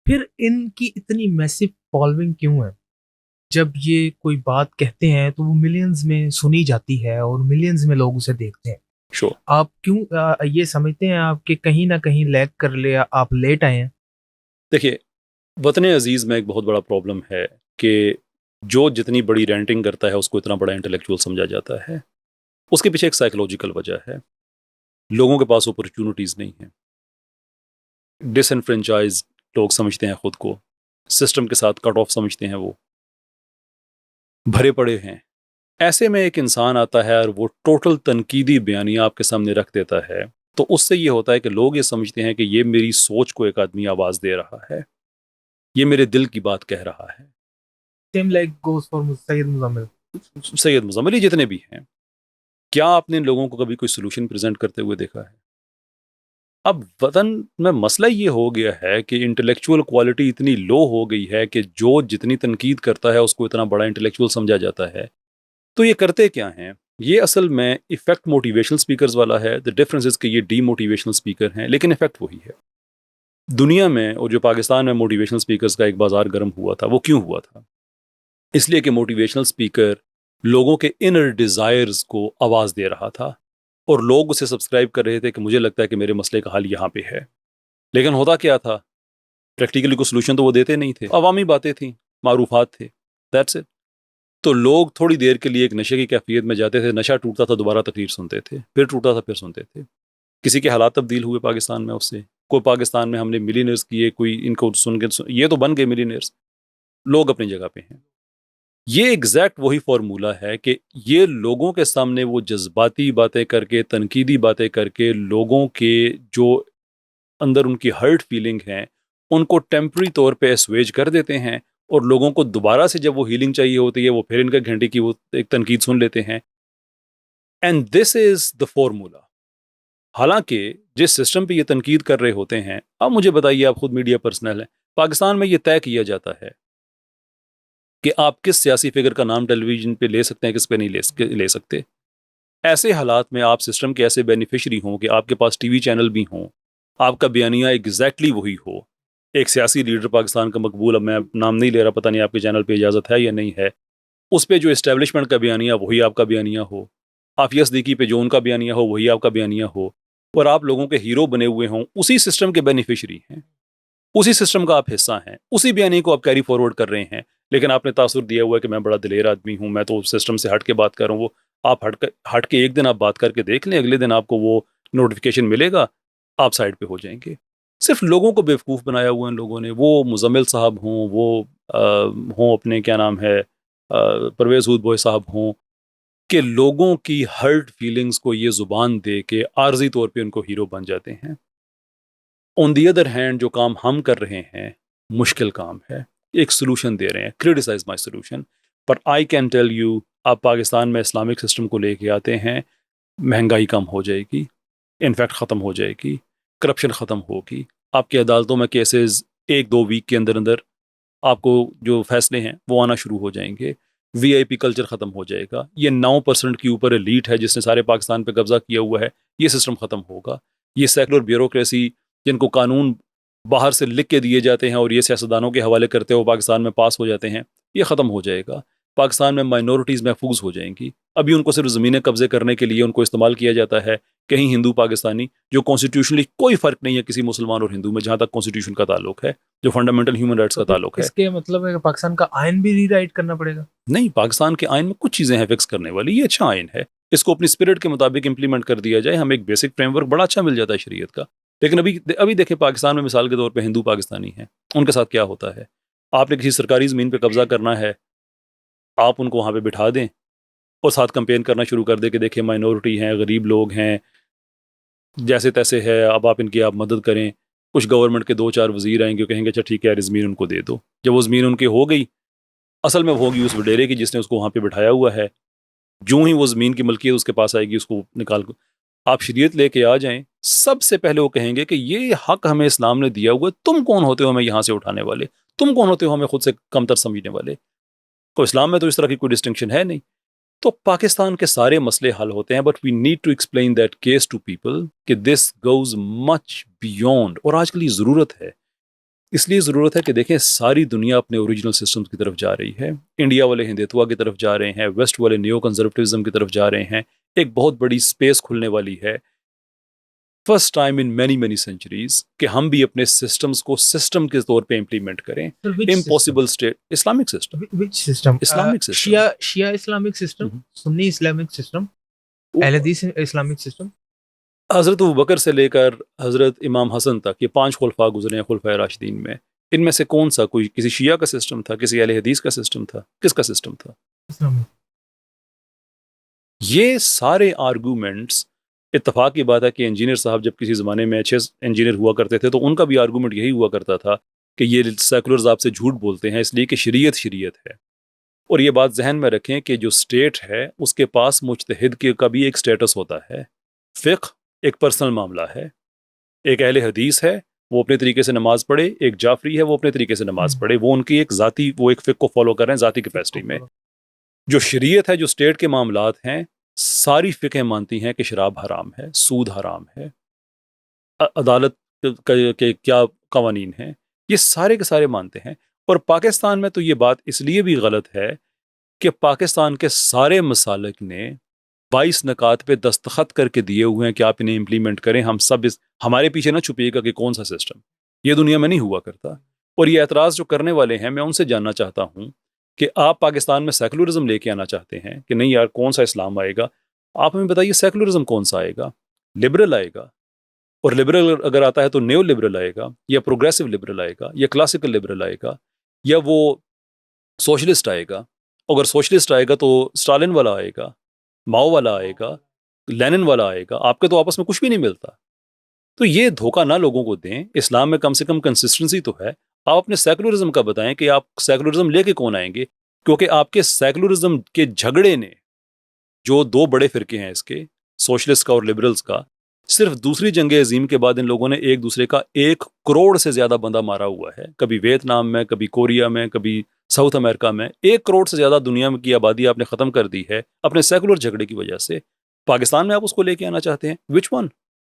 फिर इनकी इतनी मैसिव फॉलोइंग क्यों है? जब ये कोई बात कहते हैं तो वो मिलियंस में सुनी जाती है और मिलियंस में लोग उसे देखते हैं। श्योर। आप क्यों ये समझते हैं आप कि कहीं ना कहीं लैग कर ले, आप लेट आए हैं? देखिए, वतन अजीज में एक बहुत बड़ा प्रॉब्लम है कि जो जितनी बड़ी रेंटिंग करता है उसको इतना बड़ा इंटेलेक्चुअल समझा जाता है। उसके पीछे एक साइकोलॉजिकल वजह है। लोगों के पास अपॉर्चुनिटीज नहीं है। डिसएनफ्रेंचाइज लोग समझते हैं खुद को, सिस्टम के साथ कट ऑफ समझते हैं, वो भरे पड़े हैं। ऐसे में एक इंसान आता है और वो टोटल तनकीदी बयानियां आपके सामने रख देता है, तो उससे ये होता है कि लोग ये समझते हैं कि ये मेरी सोच को एक आदमी आवाज दे रहा है, ये मेरे दिल की बात कह रहा है। Same like goes for Syed Muzammil. Syed Muzammil, ये जितने भी हैं, क्या आपने इन लोगों को कभी कोई सोल्यूशन प्रेजेंट करते हुए देखा है? अब वतन में मसला ये हो गया है कि इंटेलेक्चुअल क्वालिटी इतनी लो हो गई है कि जो जितनी तनकीद करता है उसको इतना बड़ा इंटेलेक्चुअल समझा जाता है। तो ये करते क्या हैं? ये असल में इफेक्ट मोटिवेशनल स्पीकर्स वाला है। द डिफरेंस इज कि ये डी मोटिवेशनल स्पीकर हैं, लेकिन इफेक्ट वही है। दुनिया में और जो पाकिस्तान में मोटिवेशनल स्पीकर्स का एक बाजार गर्म हुआ था, वो क्यों हुआ था? इसलिए कि मोटिवेशनल स्पीकर लोगों के इनर डिजायर्स को आवाज दे रहा था और लोग उसे सब्सक्राइब कर रहे थे कि मुझे लगता है कि मेरे मसले का हल यहाँ पे है। लेकिन होता क्या था? प्रैक्टिकली कोई सोल्यूशन तो वो देते नहीं थे, अवामी बातें थी, मारूफात थे, दैट्स इट। तो लोग थोड़ी देर के लिए एक नशे की कैफियत में जाते थे, नशा टूटता था, दोबारा तकरीर सुनते थे, फिर टूटा था, फिर सुनते थे। किसी के हालात तब्दील हुए पाकिस्तान में उससे। कोई पाकिस्तान में हमने मिलीनियर्स किए, कोई इनको ये तो बन गए मिलीनियर्स। लोग अपनी जगह पे हैं। ये एग्जैक्ट वही फॉर्मूला है कि ये लोगों के सामने वो जज्बाती बातें करके, तनकीदी बातें करके, लोगों के जो अंदर उनकी हर्ट फीलिंग है उनको टेम्पररी तौर पे एस्वेज कर देते हैं, और लोगों को दोबारा से जब वो हीलिंग चाहिए होती है वो फिर इनका घंटे की वो एक तनकीद सुन लेते हैं। And this is the formula. हालांकि जिस सिस्टम पे ये तनकीद कर रहे होते हैं, अब मुझे बताइए, आप खुद मीडिया पर्सनल हैं, पाकिस्तान में ये तय किया जाता है कि आप किस सियासी फिगर का नाम टेलीविजन पे ले सकते हैं, किस पे नहीं ले सकते। ऐसे हालात में आप सिस्टम के ऐसे बेनिफिशरी हों कि आपके पास टीवी चैनल भी हों, आपका बयानिया एग्जैक्टली वही हो। एक सियासी लीडर पाकिस्तान का मकबूल, अब मैं नाम नहीं ले रहा, पता नहीं आपके चैनल पे इजाज़त है या नहीं है, उस पे जो इस्टेब्लिशमेंट का बयानिया वही आपका बयानिया हो। आफिया सिद्दीकी पे जो उनका बयानिया हो वही आपका बयानिया हो, और आप लोगों के हीरो बने हुए हों, उसी सिस्टम के बेनिफिशरी हैं, उसी सिस्टम का आप हिस्सा हैं, उसी बयानी को आप कैरी फॉरवर्ड कर रहे हैं। लेकिन आपने तासुर दिया हुआ है कि मैं बड़ा दिलेर आदमी हूं, मैं तो सिस्टम से हट के बात कर रहा हूँ। वो आप हट के एक दिन आप बात करके देख लें, अगले दिन आपको वो नोटिफिकेशन मिलेगा, आप साइड पे हो जाएंगे। सिर्फ लोगों को बेवकूफ़ बनाया हुआ है इन लोगों ने। वो मुजम्मिल साहब हों, वो हों अपने क्या नाम है, परवेज़ हुद बॉय साहब हों, कि लोगों की हर्ट फीलिंग्स को ये ज़ुबान दे के आर्जी तौर पे उनको हीरो बन जाते हैं। ऑन दी अदर हैंड जो काम हम कर रहे हैं मुश्किल काम है। एक सोल्यूशन दे रहे हैं, क्रिटिसाइज माई सोल्यूशन। पर आई कैन टेल यू, आप पाकिस्तान में इस्लामिक सिस्टम को लेके आते हैं, महंगाई कम हो जाएगी, इनफैक्ट ख़त्म हो जाएगी, करप्शन ख़त्म होगी, आपकी अदालतों में केसेस एक दो वीक के अंदर अंदर आपको जो फैसले हैं वो आना शुरू हो जाएंगे, वीआईपी कल्चर ख़त्म हो जाएगा। ये 9% के ऊपर एलीट है जिसने सारे पाकिस्तान पे कब्जा किया हुआ है, ये सिस्टम ख़त्म होगा। ये सेकुलर ब्यूरोक्रेसी, जिनको कानून बाहर से लिख के दिए जाते हैं और ये सियासतदानों के हवाले करते हुए पाकिस्तान में पास हो जाते हैं, ये ख़त्म हो जाएगा। पाकिस्तान में माइनॉरिटीज़ महफूज हो जाएंगी। अभी उनको सिर्फ ज़मीनें कब्जे करने के लिए उनको इस्तेमाल किया जाता है, कहीं हिंदू पाकिस्तानी, जो कॉन्स्टिट्यूशनली कोई फ़र्क नहीं है किसी मुसलमान और हिंदू में, जहाँ तक कॉन्स्टिट्यूशन का ताल्लुक है, जो फंडामेंटल ह्यूमन राइट्स तो का फिर ताल्लुक है। इसके मतलब है कि पाकिस्तान का आयन भी रीराइट करना पड़ेगा? नहीं, पाकिस्तान के आइन में कुछ चीज़ें हैं फिक्स करने वाली, ये अच्छा आइन है, इसको अपनी स्पिरिट के मुताबिक इंप्लीमेंट कर दिया जाए, हमें एक बेसिक फ्रेमवर्क बड़ा अच्छा मिल जाता है शरीयत का। लेकिन अभी अभी देखें, पाकिस्तान में मिसाल के तौर पे हिंदू पाकिस्तानी हैं, उनके साथ क्या होता है? आपने किसी सरकारी ज़मीन पे कब्जा करना है, आप उनको वहाँ पे बिठा दें और साथ कंपेन करना शुरू कर दें कि देखिए माइनॉरिटी हैं, गरीब लोग हैं, जैसे तैसे है, अब आप इनकी आप मदद करें। कुछ गवर्नमेंट के 2-4 वज़ीर आएँगे, कहेंगे अच्छा ठीक है यार, ज़मीन उनको दे दो। जब वो ज़मीन उनकी हो गई, असल में वो होगी उस वडेरे की जिसने उसको वहाँ पे बिठाया हुआ है। जूं ही वो ज़मीन की मलकियत उसके पास आएगी, उसको निकाल को आप शरीयत लेके आ जाएं, सबसे पहले वो कहेंगे कि ये हक हमें इस्लाम ने दिया हुआ है, तुम कौन होते हो हमें यहाँ से उठाने वाले, तुम कौन होते हो हमें खुद से कमतर समझने वाले। तो इस्लाम में तो इस तरह की कोई डिस्टिंक्शन है नहीं। तो पाकिस्तान के सारे मसले हल होते हैं, but we need to explain that case to people कि दिस गोज मच बियॉन्ड, और आजकल ये ज़रूरत है। इसलिए ज़रूरत है कि देखें सारी दुनिया अपने ओरिजिनल सिस्टम्स की तरफ जा रही है। इंडिया वाले हिंदुत्व की तरफ जा रहे हैं, वेस्ट वाले नियो कंजर्वेटिज्म की तरफ जा रहे हैं। एक बहुत बड़ी स्पेस खुलने वाली है first time in many many centuries कि हम भी अपने सिस्टम्स को सिस्टम के तौर पे इम्प्लीमेंट करें। Sir, which system? Impossible state Islamic system Which system? Islamic system. Shia Islamic system, Mhm. Sunni Islamic system, Ahl Hadith Islamic system. हज़रत अबू बकर से लेकर हज़रत इमाम हसन तक ये 5 खुलफा गुजरे हैं खुलफाए राशिदीन में। इनमें से कौन सा कोई किसी शिया का सिस्टम था, किसी अहले हदीस का सिस्टम था, किसका सिस्टम था? Islamic. ये सारे आर्गूमेंट्स, इत्तेफाक की बात है कि इंजीनियर साहब जब किसी ज़माने में अच्छे इंजीनियर हुआ करते थे तो उनका भी आर्गूमेंट यही हुआ करता था कि ये सेकुलर्स आपसे झूठ बोलते हैं इसलिए कि शरीयत शरीयत है। और ये बात जहन में रखें कि जो स्टेट है उसके पास मुज्तहिद के का भी एक स्टेटस होता है। फ़िक़्ह एक पर्सनल मामला है। एक अहले हदीस है, वो अपने तरीके से नमाज पढ़े, एक जाफरी है, वो अपने तरीके से नमाज पढ़े, वो उनकी एक ज़ाती वो एक फ़िक़्ह को फॉलो कर रहे हैं ज़ाती कैपेसिटी में। जो शरीयत है, जो स्टेट के मामलात हैं, सारी फ़िक़्हें मानती हैं कि शराब हराम है, सूद हराम है, अदालत के क्या कवानीन हैं, ये सारे के सारे मानते हैं। और पाकिस्तान में तो ये बात इसलिए भी गलत है कि पाकिस्तान के सारे मसालिक ने 22 नकात पे दस्तखत करके दिए हुए हैं कि आप इन्हें इम्प्लीमेंट करें। हम सब हमारे पीछे ना छुपिएगा कि कौन सा सिस्टम, ये दुनिया में नहीं हुआ करता। और ये एतराज़ जो करने वाले हैं, मैं उनसे जानना चाहता हूँ कि आप पाकिस्तान में सेकुलरिज्म लेके आना चाहते हैं कि नहीं यार कौन सा इस्लाम आएगा। आप हमें बताइए सेकुलरिज्म कौन सा आएगा? लिबरल आएगा, और लिबरल अगर आता है तो न्यो लिबरल आएगा, या प्रोग्रेसिव लिबरल आएगा, या क्लासिकल लिबरल आएगा, या वो सोशलिस्ट आएगा। अगर सोशलिस्ट आएगा तो स्टालिन वाला आएगा, माओ वाला आएगा, लेनिन वाला आएगा। आपके तो आपस में कुछ भी नहीं मिलता। तो ये धोखा ना लोगों को दें। इस्लाम में कम से कम कंसिस्टेंसी तो है। आप अपने सेकुलरिज्म का बताएं कि आप सेकुलरिज्म लेके कौन आएंगे, क्योंकि आपके सेकुलरिज्म के झगड़े ने, जो 2 बड़े फिरके हैं इसके, सोशलिस्ट का और लिबरल्स का, सिर्फ दूसरी जंग अजीम के बाद इन लोगों ने एक दूसरे का 1 करोड़ से ज़्यादा बंदा मारा हुआ है। कभी वियतनाम में, कभी कोरिया में, कभी साउथ अमेरिका में। 1 करोड़ से ज़्यादा दुनिया की आबादी आपने ख़त्म कर दी है अपने सेकुलर झगड़े की वजह से। पाकिस्तान में आप उसको लेके आना चाहते हैं, विच वन?